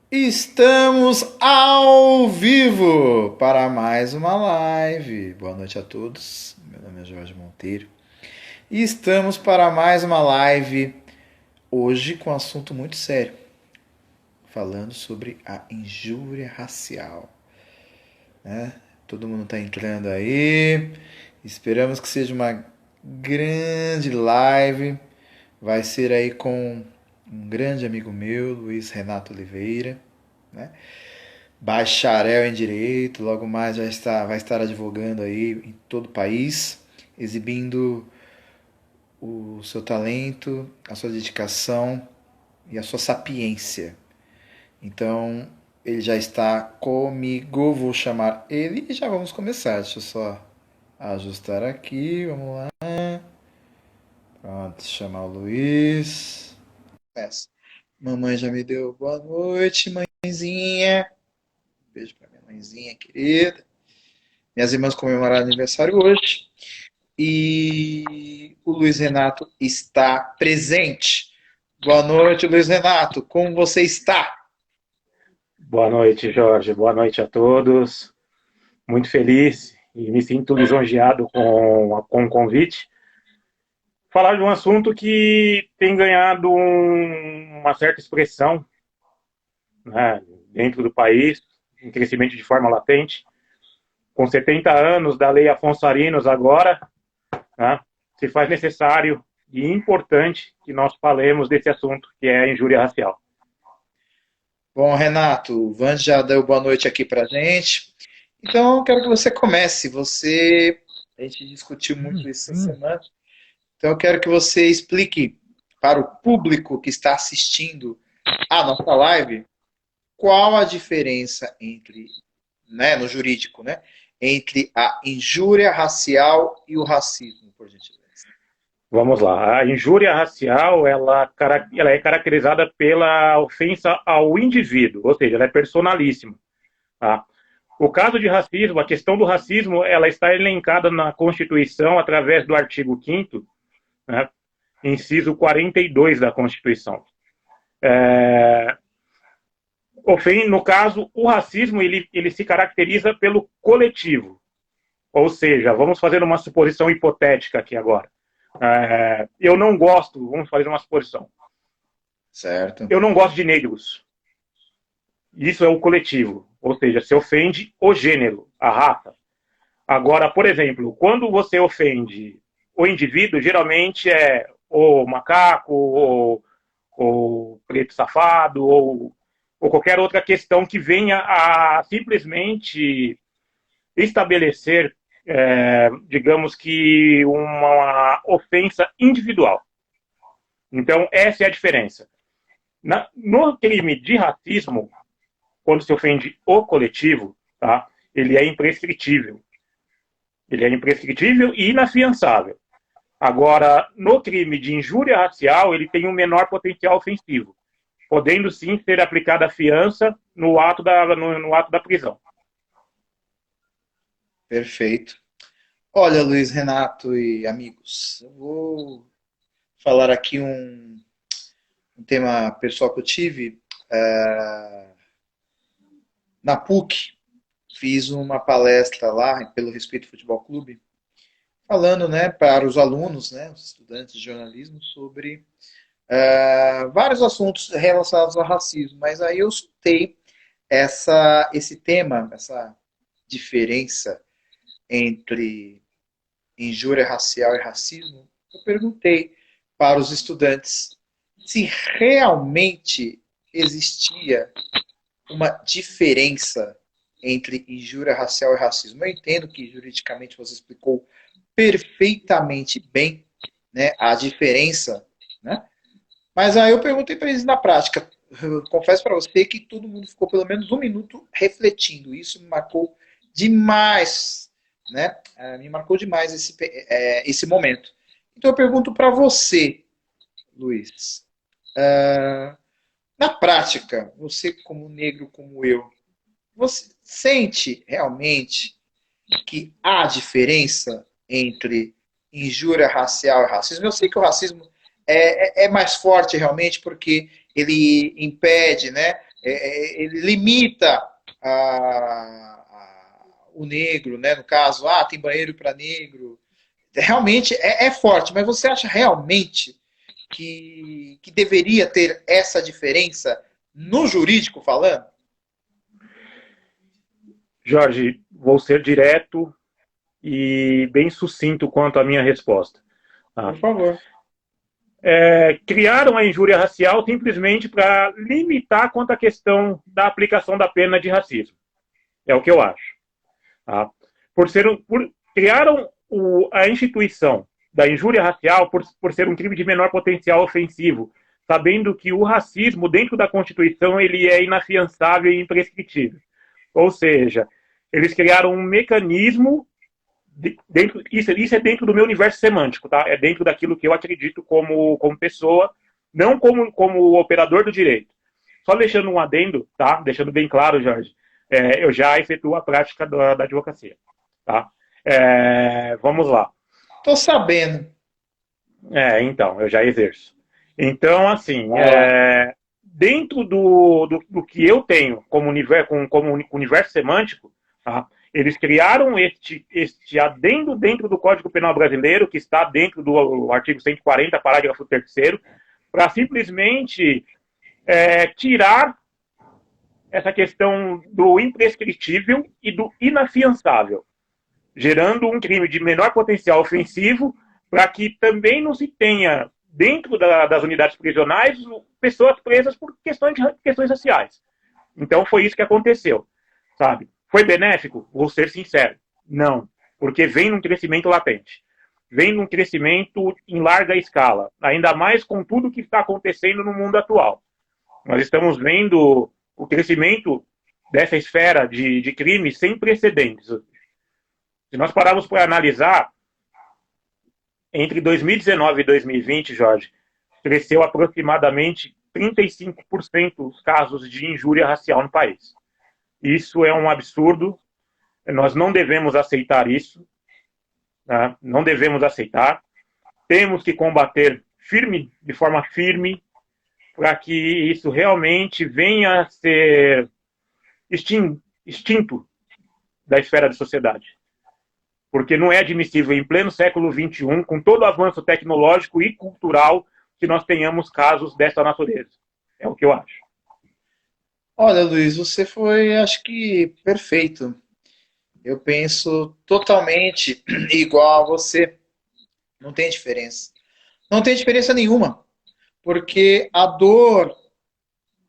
Estamos ao vivo para mais uma live. Boa noite a todos. Meu nome é Jorge Monteiro. E estamos para mais uma live hoje com um assunto muito sério, falando sobre a injúria racial. Todo mundo está entrando aí. Esperamos que seja uma grande live. Vai ser aí com um grande amigo meu, Luiz Renato Oliveira, né? Bacharel em Direito, logo mais vai estar advogando aí em todo o país, exibindo o seu talento, a sua dedicação e a sua sapiência. Então, ele já está comigo, vou chamar ele e já vamos começar. Deixa eu só ajustar aqui, vamos lá. Pronto, chamar o Luiz. Começa. Mamãe já me deu boa noite, mãezinha. Beijo pra minha mãezinha querida. Minhas irmãs comemoraram aniversário hoje. E o Luiz Renato está presente. Boa noite, Luiz Renato. Como você está? Boa noite, Jorge. Boa noite a todos. Muito feliz e me sinto lisonjeado com o convite. Falar de um assunto que tem ganhado uma certa expressão, né, dentro do país, em crescimento de forma latente. Com 70 anos da Lei Afonso Arinos agora, né, se faz necessário e importante que nós falemos desse assunto, que é a injúria racial. Bom, Renato, o Van já deu boa noite aqui pra gente. Então, eu quero que você comece. A gente discutiu muito isso essa semana. Então, eu quero que você explique para o público que está assistindo a nossa live qual a diferença entre, né, no jurídico, né, entre a injúria racial e o racismo, por gentileza. Vamos lá. A injúria racial, ela é caracterizada pela ofensa ao indivíduo, ou seja, ela é personalíssima. Tá? O caso de racismo, a questão do racismo, ela está elencada na Constituição através do artigo 5º, né, inciso 42 da Constituição. No caso, o racismo, ele se caracteriza pelo coletivo. Ou seja, vamos fazer uma suposição hipotética aqui agora. Eu não gosto, vamos fazer uma suposição, Certo. eu não gosto de negros. Isso é o coletivo, ou seja, se ofende o gênero, a raça. Agora, por exemplo, quando você ofende o indivíduo, geralmente é o macaco, ou preto safado, ou qualquer outra questão que venha a simplesmente estabelecer, digamos que, uma ofensa individual. Então, essa é a diferença. No crime de racismo, quando se ofende o coletivo, tá, ele é imprescritível. Ele é imprescritível e inafiançável. Agora, no crime de injúria racial, ele tem um menor potencial ofensivo, podendo sim ser aplicada a fiança no ato da prisão. Perfeito. Olha, Luiz Renato e amigos, eu vou falar aqui um tema pessoal que eu tive na PUC. Fiz uma palestra lá pelo Respeito Futebol Clube, falando, né, para os alunos, né, os estudantes de jornalismo, sobre vários assuntos relacionados ao racismo. Mas aí eu citei esse tema, essa diferença entre injúria racial e racismo. Eu perguntei para os estudantes se realmente existia uma diferença entre injúria racial e racismo. Eu entendo que juridicamente você explicou perfeitamente bem, né, a diferença, né? Mas aí eu perguntei para eles na prática. Eu confesso para você que todo mundo ficou pelo menos um minuto refletindo. Isso me marcou demais, né? Me marcou demais esse momento. Então eu pergunto para você, Luiz. Na prática, você como negro como eu, você sente realmente que há diferença entre injúria racial e racismo? Eu sei que o racismo é mais forte realmente porque ele impede, né, ele limita o negro, né? No caso, tem banheiro para negro. Realmente é forte, mas você acha realmente que deveria ter essa diferença no jurídico falando? Jorge, vou ser direto e bem sucinto quanto à minha resposta. Tá? Por favor. Criaram a injúria racial simplesmente para limitar quanto à questão da aplicação da pena de racismo. É o que eu acho. Tá? Criaram a instituição da injúria racial por ser um crime de menor potencial ofensivo, sabendo que o racismo, dentro da Constituição, ele é inafiançável e imprescritível. Ou seja, eles criaram um mecanismo isso é dentro do meu universo semântico, tá? É dentro daquilo que eu acredito como pessoa, não como operador do direito. Só deixando um adendo, tá? Deixando bem claro, Jorge, eu já efetuo a prática da advocacia, tá? Vamos lá. Tô sabendo. Então, eu já exerço. Então, assim, dentro do que eu tenho como universo semântico, tá? Eles criaram este adendo dentro do Código Penal Brasileiro, que está dentro do artigo 140, parágrafo 3º, para simplesmente tirar essa questão do imprescritível e do inafiançável, gerando um crime de menor potencial ofensivo, para que também não se tenha, dentro das unidades prisionais, pessoas presas por questões raciais. Então, foi isso que aconteceu, sabe? Foi benéfico? Vou ser sincero. Não, porque vem num crescimento latente. Vem num crescimento em larga escala, ainda mais com tudo que está acontecendo no mundo atual. Nós estamos vendo o crescimento dessa esfera de crimes sem precedentes. Se nós pararmos para analisar, entre 2019 e 2020, Jorge, cresceu aproximadamente 35% os casos de injúria racial no país. Isso é um absurdo, nós não devemos aceitar isso, né? Não devemos aceitar, temos que combater de forma firme, para que isso realmente venha a ser extinto da esfera da sociedade. Porque não é admissível, em pleno século XXI, com todo o avanço tecnológico e cultural, que nós tenhamos casos dessa natureza. É o que eu acho. Olha, Luiz, você foi, acho que, perfeito. Eu penso totalmente igual a você. Não tem diferença. Não tem diferença nenhuma. Porque a dor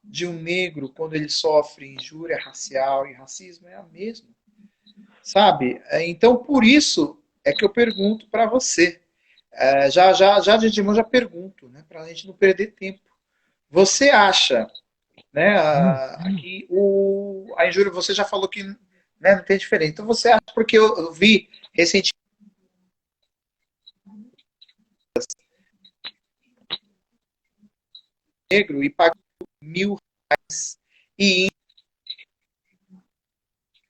de um negro, quando ele sofre injúria racial e racismo, é a mesma. Sabe? Então, por isso é que eu pergunto para você. Já de antemão já pergunto, né? Para a gente não perder tempo. Você acha, né? Aqui a injúria, você já falou que, né, não tem diferença. Então você acha, porque eu vi recentemente negro e pagou R$ 1.000 e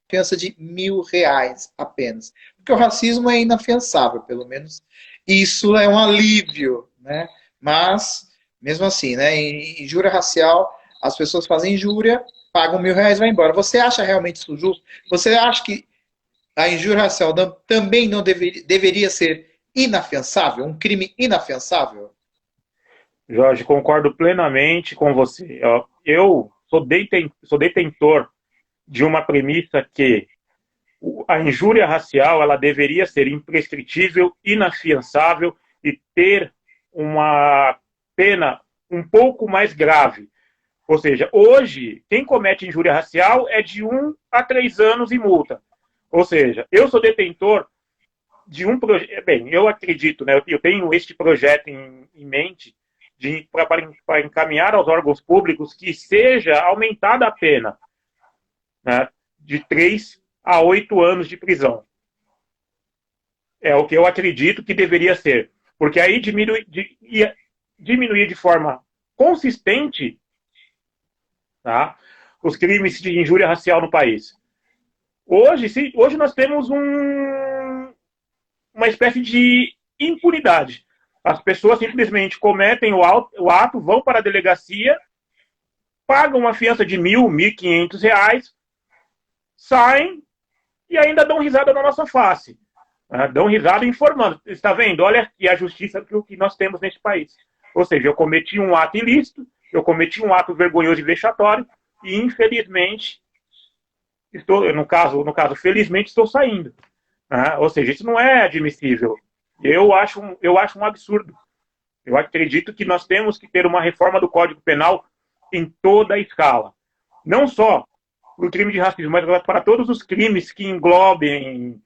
fiança de R$ 1.000 apenas. Porque o racismo é inafiançável, pelo menos isso é um alívio, né? Mas, mesmo assim, né? Em injúria racial, as pessoas fazem injúria, pagam R$ 1.000 e vai embora. Você acha realmente isso justo? Você acha que a injúria racial também não deveria ser inafiançável? Um crime inafiançável? Jorge, concordo plenamente com você. Eu sou detentor de uma premissa que a injúria racial ela deveria ser imprescritível, inafiançável e ter uma pena um pouco mais grave. Ou seja, hoje, quem comete injúria racial é de 1 a 3 anos e multa. Ou seja, eu sou detentor de um projeto. Bem, eu acredito, né? Eu tenho este projeto em mente para encaminhar aos órgãos públicos que seja aumentada a pena, né, de 3 a 8 anos de prisão. É o que eu acredito que deveria ser. Porque aí diminuir de forma consistente, tá, os crimes de injúria racial no país. Hoje nós temos uma espécie de impunidade. As pessoas simplesmente cometem o ato, vão para a delegacia pagam uma fiança de R$ 1.000, R$ 1.500, saem e ainda dão risada na nossa face. Dão risada informando. Está vendo? Olha aqui a justiça que nós temos neste país. Ou seja, eu cometi um ato ilícito, eu cometi um ato vergonhoso e vexatório, e infelizmente, no caso, felizmente, estou saindo. Ou seja, isso não é admissível. Eu acho um absurdo. Eu acredito que nós temos que ter uma reforma do Código Penal em toda a escala. Não só para o crime de racismo, mas para todos os crimes que englobem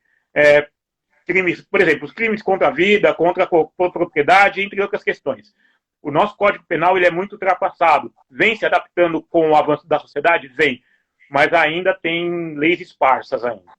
crimes, por exemplo, os crimes contra a vida, contra a propriedade, entre outras questões. O nosso Código Penal ele é muito ultrapassado. Vem se adaptando com o avanço da sociedade? Vem. Mas ainda tem leis esparsas ainda.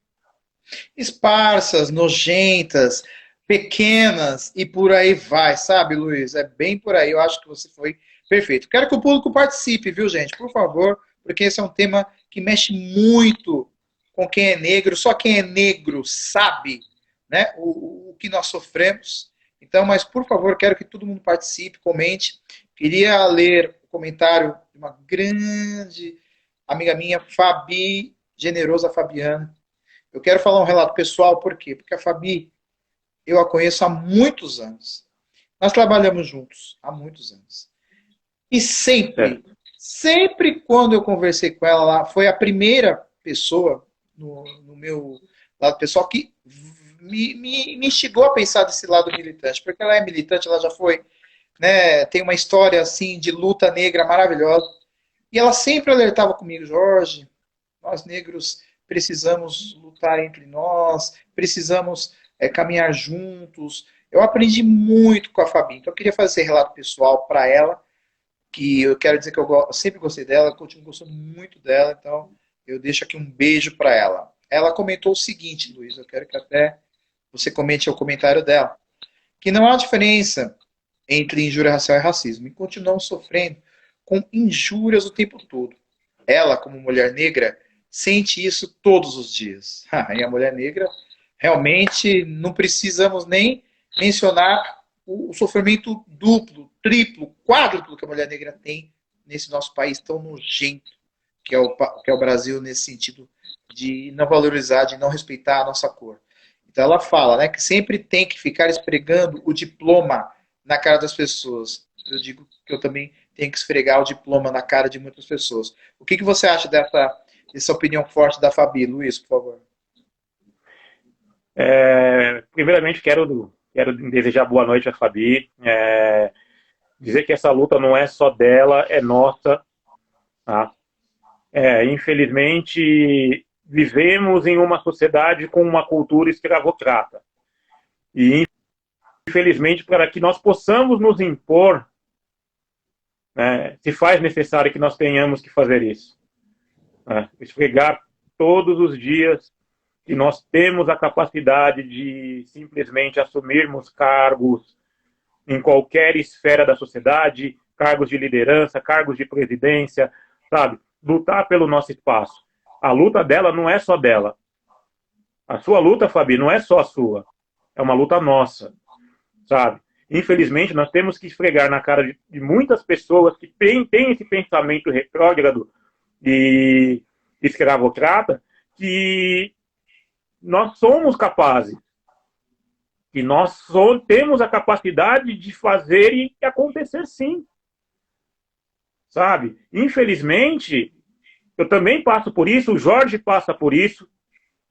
Esparsas, nojentas, pequenas e por aí vai, sabe, Luiz? É bem por aí, eu acho que você foi perfeito. Quero que o público participe, viu, gente? Por favor, porque esse é um tema que mexe muito com quem é negro, só quem é negro sabe, né, o que nós sofremos. Então, mas por favor, quero que todo mundo participe, comente. Queria ler o comentário de uma grande amiga minha, Fabi Generosa Fabiana. Eu quero falar um relato pessoal, por quê? Porque a Fabi, eu a conheço há muitos anos. Nós trabalhamos juntos há muitos anos. E sempre quando eu conversei com ela lá, foi a primeira pessoa no meu lado pessoal que me instigou a pensar desse lado militante. Porque ela é militante, ela já foi, né, tem uma história assim de luta negra maravilhosa. E ela sempre alertava comigo, Jorge, nós negros precisamos lutar entre nós, precisamos caminhar juntos. Eu aprendi muito com a Fabi, então eu queria fazer esse relato pessoal para ela, que eu quero dizer que eu sempre gostei dela, continuo gostando muito dela, então eu deixo aqui um beijo para ela. Ela comentou o seguinte, Luiz, eu quero que até você comente o comentário dela, que não há diferença entre injúria racial e racismo, e continuamos sofrendo com injúrias o tempo todo. Ela, como mulher negra, sente isso todos os dias. E a mulher negra, realmente, não precisamos nem mencionar o sofrimento duplo, triplo, quádruplo que a mulher negra tem nesse nosso país tão nojento que é o Brasil, nesse sentido de não valorizar, de não respeitar a nossa cor. Então ela fala, né, que sempre tem que ficar esfregando o diploma na cara das pessoas. Eu digo que eu também tenho que esfregar o diploma na cara de muitas pessoas. O que você acha dessa opinião forte da Fabi? Luiz, por favor. Primeiramente, quero desejar boa noite à Fabi. Dizer que essa luta não é só dela, é nossa. Tá? Infelizmente, vivemos em uma sociedade com uma cultura escravocrata. E, infelizmente, para que nós possamos nos impor, né, se faz necessário que nós tenhamos que fazer isso. Esfregar todos os dias que nós temos a capacidade de simplesmente assumirmos cargos em qualquer esfera da sociedade, cargos de liderança, cargos de presidência, sabe? Lutar pelo nosso espaço. A luta dela não é só dela. A sua luta, Fabi, não é só a sua. É uma luta nossa, sabe? Infelizmente, nós temos que esfregar na cara de muitas pessoas que têm esse pensamento retrógrado e escravocrata, que nós somos capazes. Que nós temos a capacidade de fazer e acontecer sim. Sabe? Infelizmente, eu também passo por isso, o Jorge passa por isso,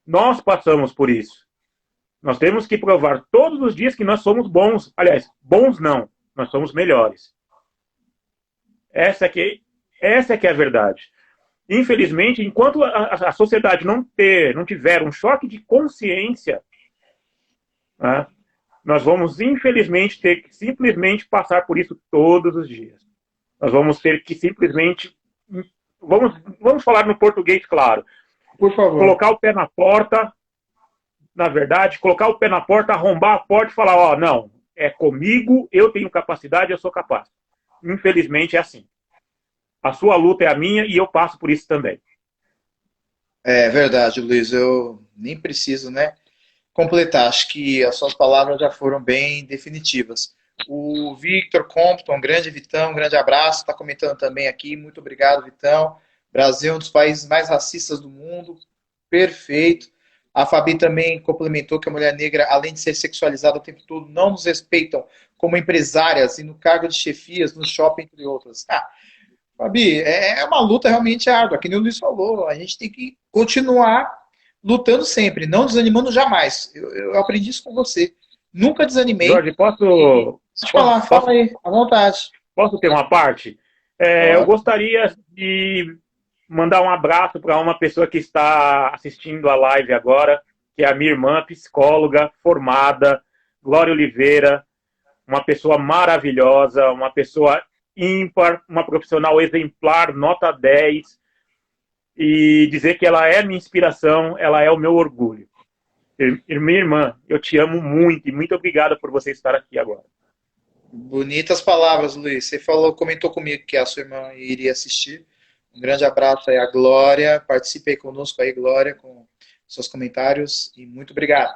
nós passamos por isso. Nós temos que provar todos os dias que nós somos bons. Aliás, bons não, nós somos melhores. Essa que é a verdade. Infelizmente, enquanto a sociedade não tiver um choque de consciência, né, nós vamos, infelizmente, ter que simplesmente passar por isso todos os dias. Nós vamos ter que simplesmente... Vamos falar no português, claro. Por favor. Colocar o pé na porta, na verdade, colocar o pé na porta, arrombar a porta e falar, não, é comigo, eu tenho capacidade, eu sou capaz. Infelizmente é assim. A sua luta é a minha e eu passo por isso também. É verdade, Luiz, eu nem preciso, né, completar. Acho que as suas palavras já foram bem definitivas. O Victor Compton, grande Vitão, um grande abraço, está comentando também aqui. Muito obrigado, Vitão. Brasil é um dos países mais racistas do mundo. Perfeito. A Fabi também complementou que a mulher negra, além de ser sexualizada o tempo todo, não nos respeitam como empresárias e no cargo de chefias, no shopping, entre outras. Fabi, é uma luta realmente árdua, que nem o Luiz falou. A gente tem que continuar lutando sempre, não desanimando jamais. Eu aprendi isso com você. Nunca desanimei. Jorge, E pode falar, fala aí, à vontade. posso ter uma parte? Eu Pode. gostaria de mandar um abraço para uma pessoa que está assistindo a live agora, que é a minha irmã, psicóloga, formada, Glória Oliveira, uma pessoa maravilhosa, uma pessoa ímpar, uma profissional exemplar, nota 10, e dizer que ela é minha inspiração, ela é o meu orgulho. Minha irmã, eu te amo muito e muito obrigada por você estar aqui agora. Bonitas palavras, Luiz. Você falou, comentou comigo que a sua irmã iria assistir. Um grande abraço aí à Glória. Participe aí conosco aí, Glória, com seus comentários. E muito obrigado.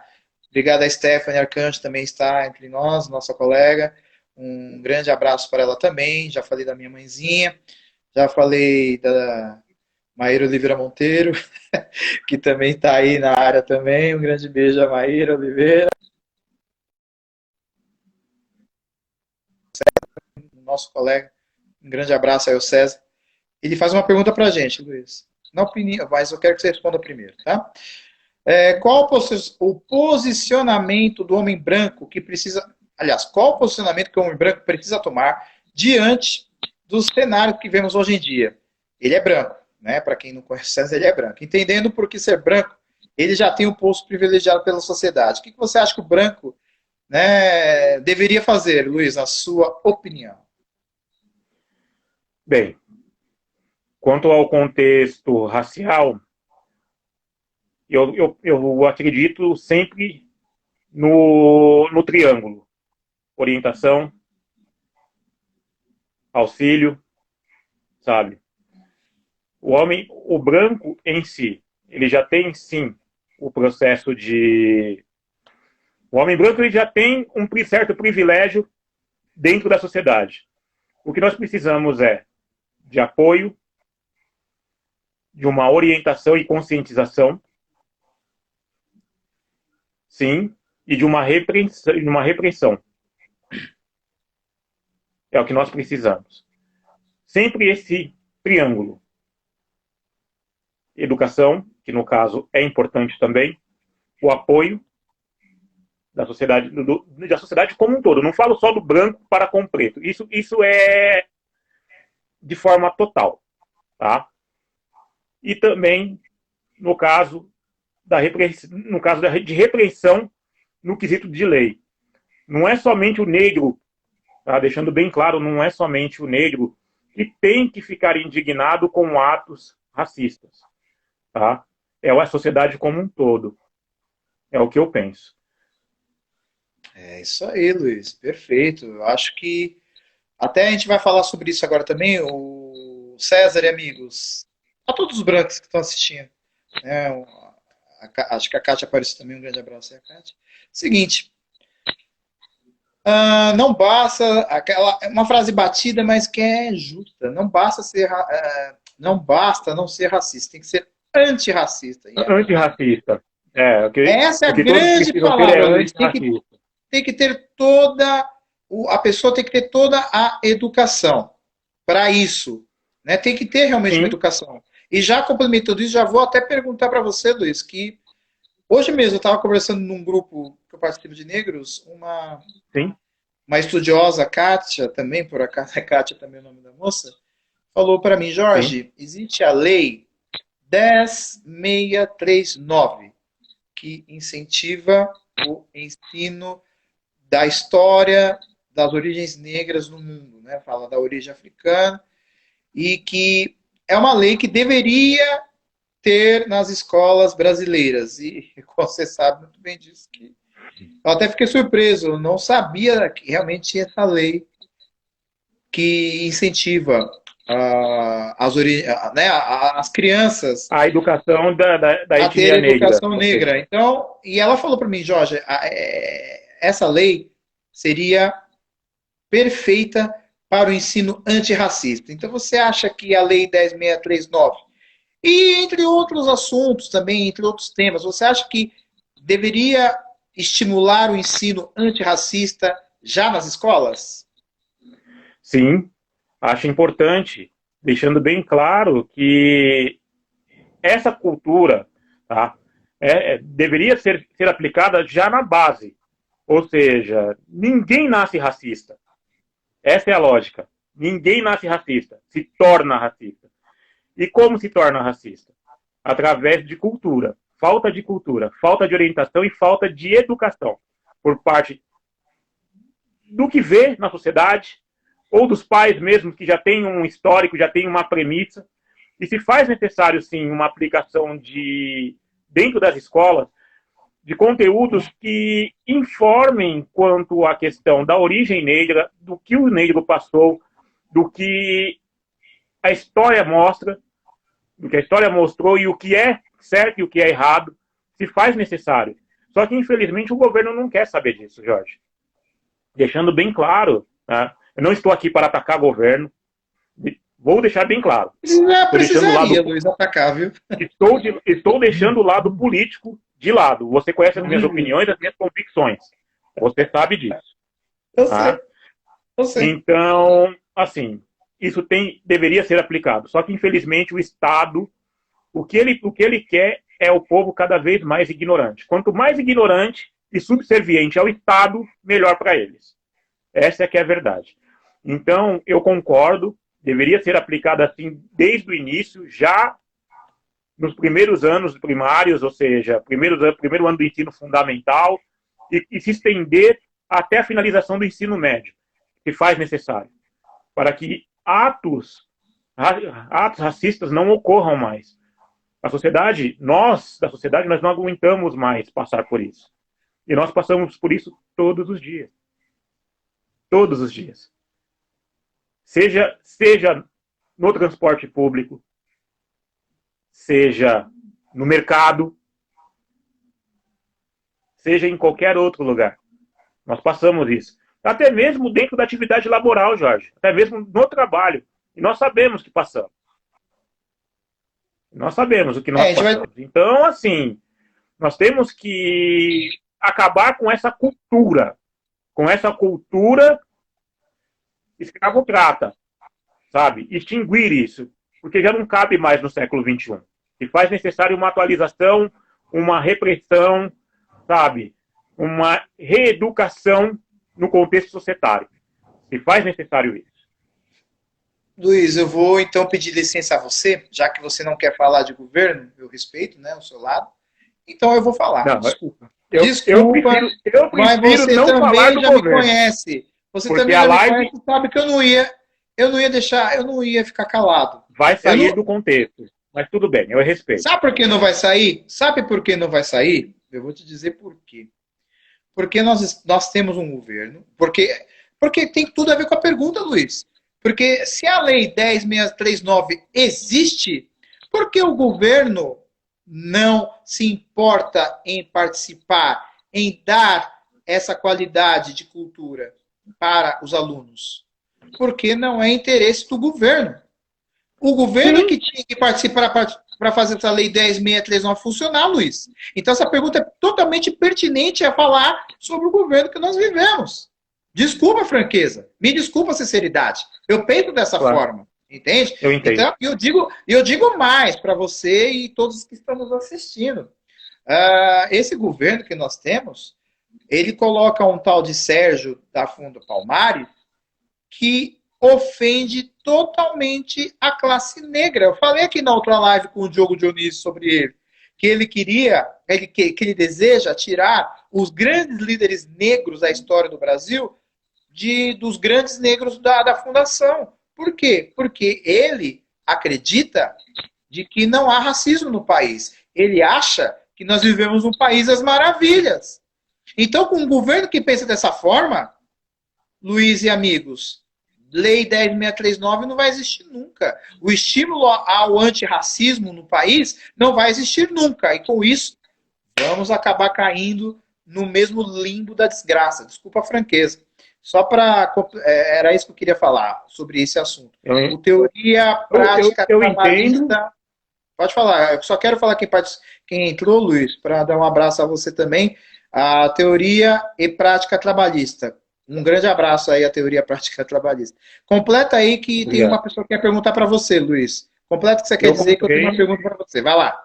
Obrigado a Stephanie Arcanjo, também está entre nós, nossa colega. Um grande abraço para ela também. Já falei da minha mãezinha. Já falei da Maíra Oliveira Monteiro, que também está aí na área também. Um grande beijo a Maíra Oliveira. Nosso colega. Um grande abraço aí ao César. Ele faz uma pergunta para a gente, Luiz. Na opinião, mas eu quero que você responda primeiro, tá? Qual o posicionamento do homem branco que precisa... Aliás, qual o posicionamento que o homem branco precisa tomar diante do cenário que vemos hoje em dia? Ele é branco, né? Para quem não conhece César, ele é branco. Entendendo por que ser branco, ele já tem um posto privilegiado pela sociedade. O que você acha que o branco, né, deveria fazer, Luiz, na sua opinião? Bem, quanto ao contexto racial, eu acredito sempre no triângulo: orientação, auxílio, sabe? O branco em si, ele já tem sim o processo de... O homem branco ele já tem um certo privilégio dentro da sociedade. O que nós precisamos é de apoio, de uma orientação e conscientização, sim, e de uma repreensão. É o que nós precisamos. Sempre esse triângulo. Educação, que no caso é importante também, o apoio da sociedade, da sociedade como um todo. Não falo só do branco para com o preto. Isso é de forma total, tá? E também no caso de repreensão no quesito de lei. Não é somente o negro, tá? Deixando bem claro, não é somente o negro que tem que ficar indignado com atos racistas, tá? É a sociedade como um todo. É o que eu penso. É isso aí, Luiz. Perfeito. Eu acho que até a gente vai falar sobre isso agora também. O César e amigos, a todos os brancos que estão assistindo, né? Acho que a Kátia apareceu também. Um grande abraço aí, a Kátia. Seguinte, não basta uma frase batida, mas que é justa. Não basta não ser racista, tem que ser antirracista. Antirracista. Essa é a o que todos grande precisam ser palavra, é Luiz. antirracista. Tem que ter toda a pessoa tem que ter toda a educação para isso, né? Tem que ter realmente uma Sim, educação. E já complementando isso, já vou até perguntar para você, Luiz, que hoje mesmo eu estava conversando num grupo que eu participo de negros, sim. uma estudiosa, Kátia, também, por acaso, é Kátia também o nome da moça, falou para mim, Sim. Jorge, existe a lei 10.639, que incentiva o ensino da história das origens negras no mundo, né? Fala da origem africana, e que é uma lei que deveria ter nas escolas brasileiras. E você sabe muito bem disso. Eu até fiquei surpreso, eu não sabia que realmente tinha essa lei que incentiva as crianças A educação da a ter etnia negra. educação negra. Então, e ela falou para mim, Jorge, essa lei seria perfeita para o ensino antirracista. Então, você acha que a Lei 10.639, e entre outros assuntos também, entre outros temas, você acha que deveria estimular o ensino antirracista já nas escolas? Sim, acho importante, deixando bem claro que essa cultura, tá, deveria ser aplicada já na base. Ou seja, ninguém nasce racista. Essa é a lógica. Ninguém nasce racista, se torna racista. E como se torna racista? Através de cultura, falta de orientação e falta de educação por parte do que vê na sociedade, ou dos pais mesmo, que já têm um histórico, já têm uma premissa. E se faz necessário, sim, uma aplicação dentro das escolas, de conteúdos que informem quanto à questão da origem negra, do que o negro passou, do que a história mostra, do que a história mostrou e o que é certo e o que é errado, se faz necessário. Só que, infelizmente, o governo não quer saber disso, Jorge. Deixando bem claro, né? Eu não estou aqui para atacar o governo, vou deixar bem claro. Não precisaria, Luiz, atacar, viu? Estou deixando o lado político de lado. Você conhece as minhas opiniões, as minhas convicções. Você sabe disso. Eu sei. Eu sei. Então, assim, isso deveria ser aplicado. Só que, infelizmente, o Estado, o que ele quer é o povo cada vez mais ignorante. Quanto mais ignorante e subserviente ao Estado, melhor para eles. Essa é que é a verdade. Então, eu concordo, deveria ser aplicado assim desde o início, já nos primeiros anos primários, ou seja, primeiro ano do ensino fundamental, e se estender até a finalização do ensino médio, que faz necessário, para que atos racistas não ocorram mais. Nós não aguentamos mais passar por isso. E nós passamos por isso todos os dias. Todos os dias. Seja no transporte público, seja no mercado, seja em qualquer outro lugar. Nós passamos isso. Até mesmo dentro da atividade laboral, Jorge. Até mesmo no trabalho. E nós sabemos que passamos. Nós sabemos o que nós passamos. Então, assim, nós temos que acabar com essa cultura. Com essa cultura escravocrata, sabe? Extinguir isso, porque já não cabe mais no século XXI. Se faz necessário uma atualização, uma repressão, sabe? Uma reeducação no contexto societário. Se faz necessário isso. Luiz, eu vou então pedir licença a você, já que você não quer falar de governo, eu respeito, né, o seu lado. Então eu vou falar. Não, desculpa. Eu prefiro mas você não também falar do já governo. Me conhece. Você porque também a já live me conhece, sabe que eu não ia ficar calado. Vai sair do contexto. Mas tudo bem, eu respeito. Sabe por que não vai sair? Sabe por que não vai sair? Eu vou te dizer por quê. Porque nós temos um governo. Porque tem tudo a ver com a pergunta, Luiz. Porque se a lei 10.639 existe, por que o governo não se importa em participar, em dar essa qualidade de cultura para os alunos? Porque não é interesse do governo. O governo que tinha que participar para fazer essa lei 10.639 funcionar, Luiz. Então essa pergunta é totalmente pertinente a falar sobre o governo que nós vivemos. Desculpa a franqueza, me desculpa a sinceridade. Eu penso dessa forma, entende? Eu entendo. Então, eu digo mais para você e todos que estão nos assistindo. Esse governo que nós temos, ele coloca um tal de Sérgio da Fundo Palmares que ofende totalmente a classe negra. Eu falei aqui na outra live com o Diogo Dionísio sobre ele, que ele queria, que ele deseja tirar os grandes líderes negros da história do Brasil dos grandes negros da fundação. Por quê? Porque ele acredita de que não há racismo no país. Ele acha que nós vivemos um país das maravilhas. Então, com um governo que pensa dessa forma, Luiz e amigos, Lei 10.639 não vai existir nunca. O estímulo ao antirracismo no país não vai existir nunca. E com isso, vamos acabar caindo no mesmo limbo da desgraça. Desculpa a franqueza. Só para. Era isso que eu queria falar sobre esse assunto. Eu, O teoria prática eu entendo. trabalhista. Pode falar, eu só quero falar quem entrou, Luiz, para dar um abraço a você também. A teoria e prática trabalhista. Um grande abraço aí à teoria e prática trabalhista. Completa aí que tem Obrigado. uma pessoa que quer perguntar para você, Luiz. Completa o que você quer Eu dizer que eu tenho uma compreendo, pergunta para você. Vai lá.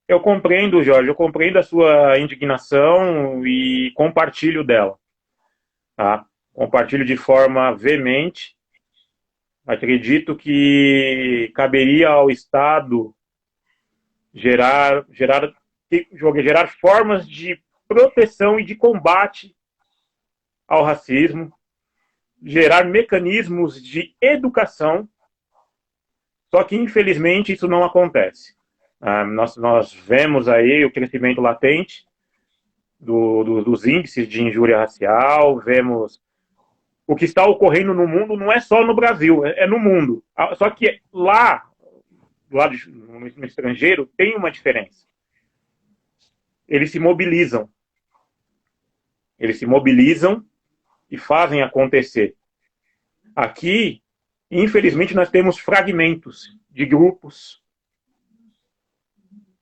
eu compreendo, Jorge, eu compreendo a sua indignação e compartilho dela, tá? Compartilho de forma veemente. Acredito que caberia ao Estado gerar formas de proteção e de combate ao racismo, gerar mecanismos de educação, só que infelizmente isso não acontece. Nós vemos aí o crescimento latente dos índices de injúria racial, vemos o que está ocorrendo no mundo, não é só no Brasil, é no mundo. Só que lá, no estrangeiro, tem uma diferença. Eles se mobilizam. Eles se mobilizam e fazem acontecer. Aqui, infelizmente, nós temos fragmentos de grupos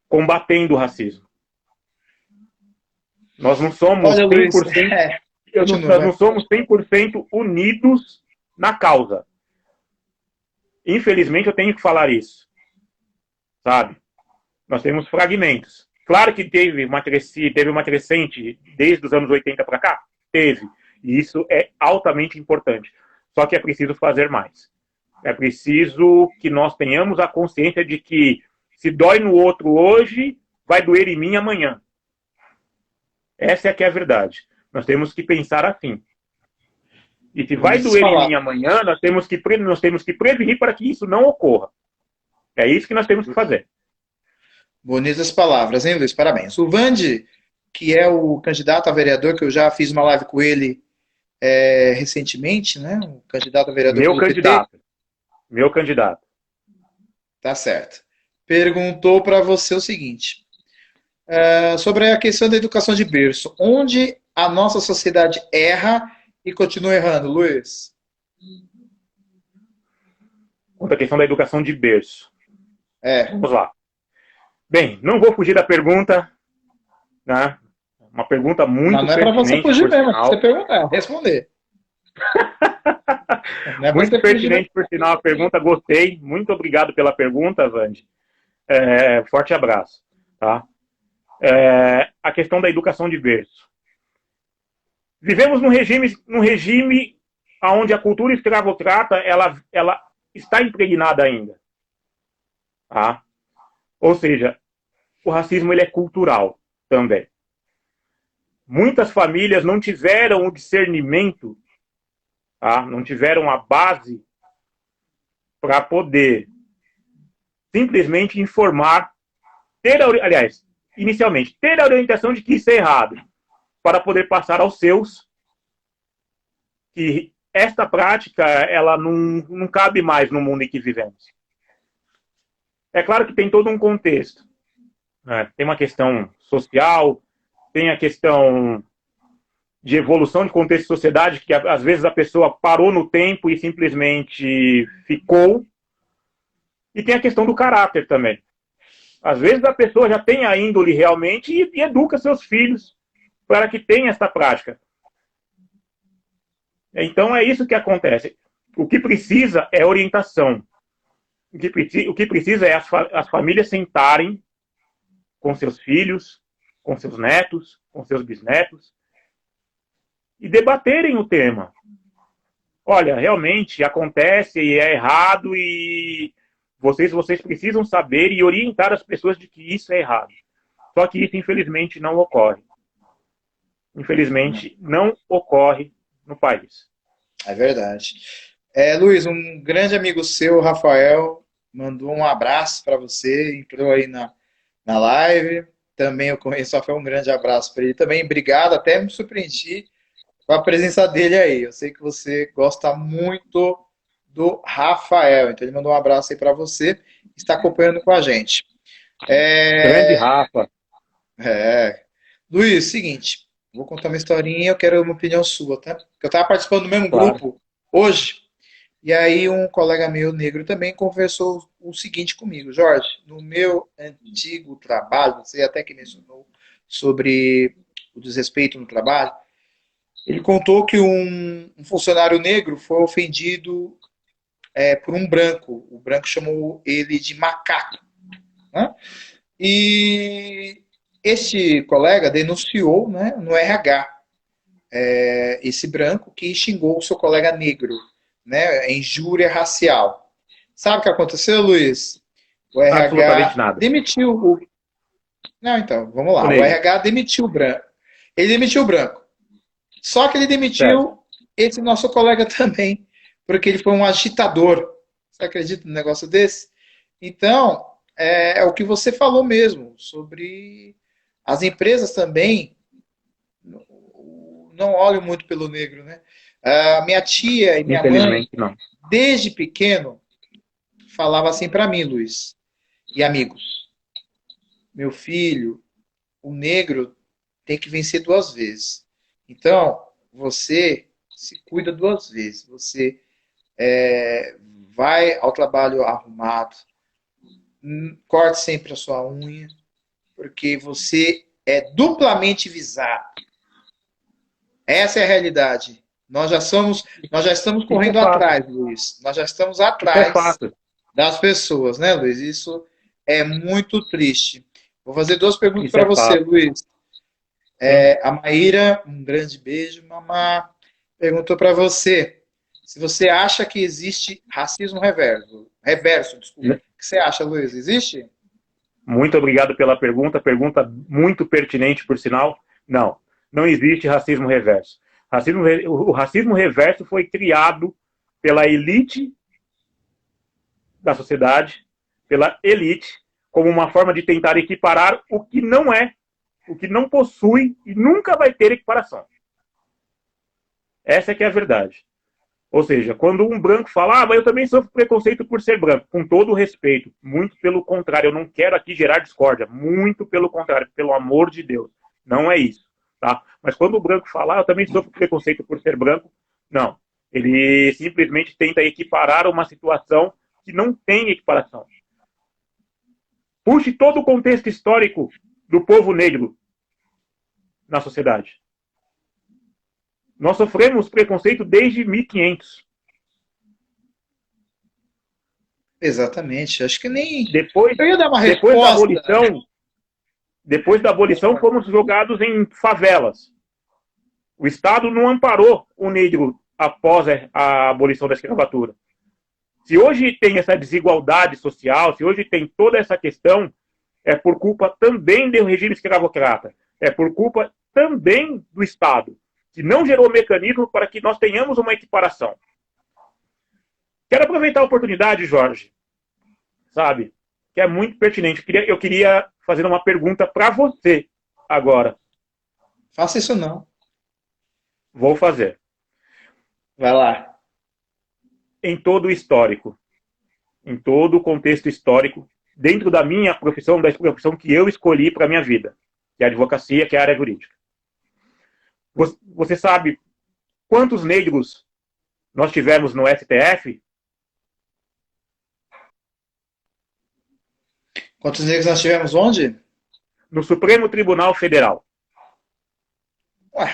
combatendo o racismo. Nós não somos Olha, Luiz, 100%, nós não continua. somos 100% unidos na causa. Infelizmente, eu tenho que falar isso, sabe? Nós temos fragmentos. Claro que teve uma crescente desde os anos 80 para cá? Teve. E isso é altamente importante. Só que é preciso fazer mais. É preciso que nós tenhamos a consciência de que se dói no outro hoje, vai doer em mim amanhã. Essa é que é a verdade. Nós temos que pensar assim. E se vai Bonitas doer em mim palavras. amanhã, nós temos que prevenir para que isso não ocorra. É isso que nós temos que fazer. Bonitas palavras, hein, Luiz? Parabéns. O Vande, que é o candidato a vereador, que eu já fiz uma live com ele recentemente, né? O candidato a vereador Meu pelo PT, candidato. Meu candidato. tá certo. Perguntou para você o seguinte: sobre a questão da educação de berço. Onde a nossa sociedade erra e continua errando, Luiz? Quanto à questão da educação de berço. É. Vamos lá. Bem, não vou fugir da pergunta, né? Uma pergunta Mas muito não é para você pertinente, fugir por mesmo, é para você sinal. perguntar, responder. Não é para Muito você fugir, não. pertinente, por sinal, a pergunta. Gostei. Muito obrigado pela pergunta, Vande. Forte abraço. Tá? A questão da educação de berço. Vivemos num regime onde a cultura escravocrata ela está impregnada ainda. Tá? Ou seja, o racismo ele é cultural também. Muitas famílias não tiveram o discernimento, tá? Não tiveram a base para poder simplesmente informar, inicialmente, ter a orientação de que isso é errado, para poder passar aos seus que esta prática ela não cabe mais no mundo em que vivemos. É claro que tem todo um contexto. Né? Tem uma questão social, tem a questão de evolução de contexto de sociedade, que às vezes a pessoa parou no tempo e simplesmente ficou. E tem a questão do caráter também. Às vezes a pessoa já tem a índole realmente e educa seus filhos para que tenha esta prática. Então é isso que acontece. O que precisa é orientação. O que precisa é as famílias sentarem com seus filhos, com seus netos, com seus bisnetos, e debaterem o tema. Olha, realmente acontece e é errado e vocês precisam saber e orientar as pessoas de que isso é errado. Só que isso, infelizmente, não ocorre. Infelizmente, não ocorre no país. É verdade. Luiz, um grande amigo seu, Rafael, mandou um abraço para você, entrou aí na live. Também eu conheço o Rafael, um grande abraço para ele também. Obrigado, até me surpreendi com a presença dele aí. Eu sei que você gosta muito do Rafael, então ele mandou um abraço aí para você, está acompanhando com a gente. Grande É, Rafa. Luiz, seguinte, Vou contar uma historinha e eu quero uma opinião sua, tá? Porque eu estava participando do mesmo Claro. grupo hoje, e aí um colega meu negro também conversou o seguinte comigo: Jorge, no meu antigo trabalho, você até que mencionou sobre o desrespeito no trabalho, ele contou que um funcionário negro foi ofendido por um branco. O branco chamou ele de macaco, né? E este colega denunciou, né, no RH esse branco que xingou o seu colega negro, né, injúria racial. Sabe o que aconteceu, Luiz? O Absolutamente RH nada. demitiu o. Não, então, vamos O lá. O negro. RH demitiu o branco. Ele demitiu o branco. Só que ele Certo. demitiu esse nosso colega também, porque ele foi um agitador. Você acredita num negócio desse? Então, é o que você falou mesmo, sobre as empresas também não olham muito pelo negro, né? A minha tia e minha mãe, Infelizmente, não. desde pequeno, falava assim para mim, Luiz, e amigos: meu filho, o negro tem que vencer duas vezes. Então, você se cuida duas vezes. Você vai ao trabalho arrumado, corte sempre a sua unha, porque você é duplamente visado. Essa é a realidade. Nós já estamos Isso é correndo fato. atrás, Luiz. Nós já estamos Isso é atrás fato. das pessoas, né, Luiz? Isso é muito triste. Vou fazer duas perguntas Isso para é você, fato. Luiz. Sim. A Maíra, um grande beijo, mamá, perguntou para você se você acha que existe racismo reverso. Reverso, desculpa. N- O que você acha, Luiz? Existe? Muito obrigado pela pergunta. Pergunta muito pertinente, por sinal. Não. Não existe racismo reverso. O racismo reverso foi criado pela elite da sociedade, pela elite, como uma forma de tentar equiparar o que não é, o que não possui e nunca vai ter equiparação. Essa é que é a verdade. Ou seja, quando um branco fala, mas eu também sofro preconceito por ser branco, com todo o respeito, muito pelo contrário, eu não quero aqui gerar discórdia, muito pelo contrário, pelo amor de Deus, não é isso, tá? Mas quando o branco fala, eu também sofro preconceito por ser branco, não. Ele simplesmente tenta equiparar uma situação que não tem equiparação. Puxe todo o contexto histórico do povo negro na sociedade. Nós sofremos preconceito desde 1500. Exatamente. Acho que nem. Depois, Eu ia dar uma depois da resposta. abolição, depois da abolição, fomos jogados em favelas. O Estado não amparou o negro após a abolição da escravatura. Se hoje tem essa desigualdade social, se hoje tem toda essa questão, é por culpa também do regime escravocrata. É por culpa também do Estado, que não gerou mecanismo para que nós tenhamos uma equiparação. Quero aproveitar a oportunidade, Jorge, sabe, que é muito pertinente. Eu queria fazer uma pergunta para você agora. Faça isso não. Vou fazer. Vai lá. Em todo o histórico, em todo o contexto histórico, dentro da minha profissão, da profissão que eu escolhi para a minha vida, que é a advocacia, que é a área jurídica. Você sabe quantos negros nós tivemos no STF? Quantos negros nós tivemos onde? No Supremo Tribunal Federal. Ué,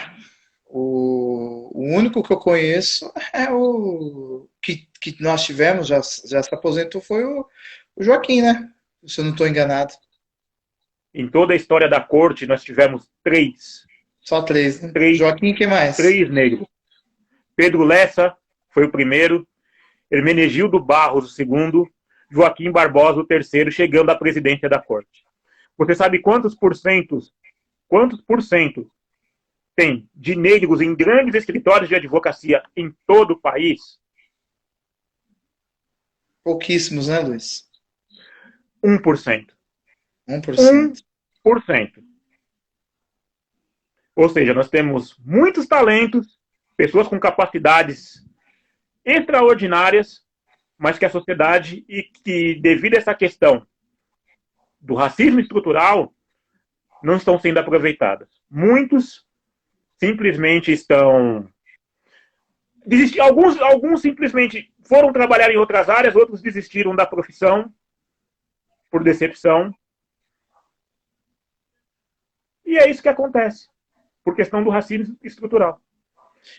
o único que eu conheço é o que nós tivemos, já se aposentou, foi o Joaquim, né? Se eu não estou enganado. Em toda a história da corte, nós tivemos Só três, né? três, Joaquim, e quem mais? três negros. Pedro Lessa foi o primeiro, Hermenegildo Barros, o segundo, Joaquim Barbosa, o terceiro, chegando à presidência da corte. Você sabe quantos por cento tem de negros em grandes escritórios de advocacia em todo o país? Pouquíssimos, né, Luiz? 1%. 1%. 1%. Ou seja, nós temos muitos talentos, pessoas com capacidades extraordinárias, mas que a sociedade, e que devido a essa questão do racismo estrutural, não estão sendo aproveitadas. Muitos simplesmente estão... Alguns simplesmente foram trabalhar em outras áreas, outros desistiram da profissão por decepção. E é isso que acontece, por questão do racismo estrutural.